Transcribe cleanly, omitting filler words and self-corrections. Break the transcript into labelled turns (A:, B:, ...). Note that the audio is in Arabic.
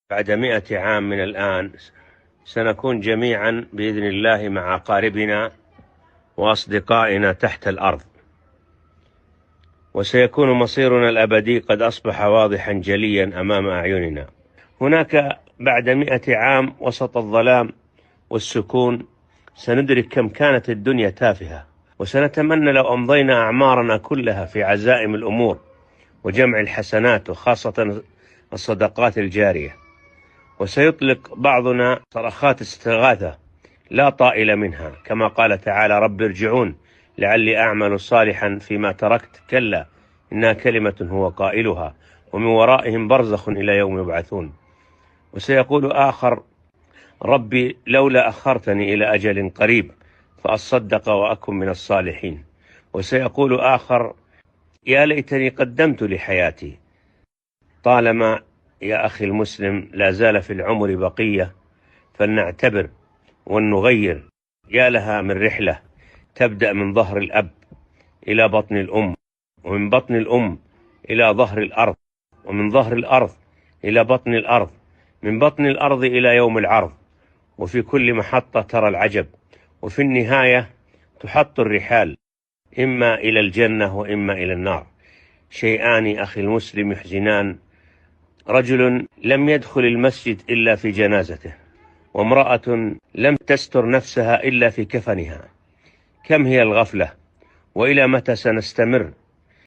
A: بعد 100 عام من الآن سنكون جميعا بإذن الله مع أقاربنا وأصدقائنا تحت الأرض، وسيكون مصيرنا الأبدي قد أصبح واضحا جليا أمام أعيننا. هناك بعد 100 عام وسط الظلام والسكون سندرك كم كانت الدنيا تافهة، وسنتمنى لو أمضينا أعمارنا كلها في عزائم الأمور وجمع الحسنات وخاصة الصدقات الجارية. وسيطلق بعضنا صرخات استغاثة لا طائل منها، كما قال تعالى: رب ارجعون لعلي أعمل صالحا فيما تركت، كلا إنها كلمة هو قائلها ومن ورائهم برزخ إلى يوم يبعثون. وسيقول آخر: ربي لولا أخرتني إلى أجل قريب فأصدق وأكن من الصالحين. وسيقول آخر: يا ليتني قدمت لحياتي. طالما يا أخي المسلم لا زال في العمر بقية فلنعتبر ونغير. يا لها من رحلة تبدأ من ظهر الأب إلى بطن الأم، ومن بطن الأم إلى ظهر الأرض، ومن ظهر الأرض إلى بطن الأرض، من بطن الأرض إلى يوم العرض. وفي كل محطة ترى العجب، وفي النهاية تحط الرحال إما إلى الجنة وإما إلى النار. شيئان أخي المسلم يحزنان: رجل لم يدخل المسجد إلا في جنازته، وامرأة لم تستر نفسها إلا في كفنها. كم هي الغفلة، وإلى متى سنستمر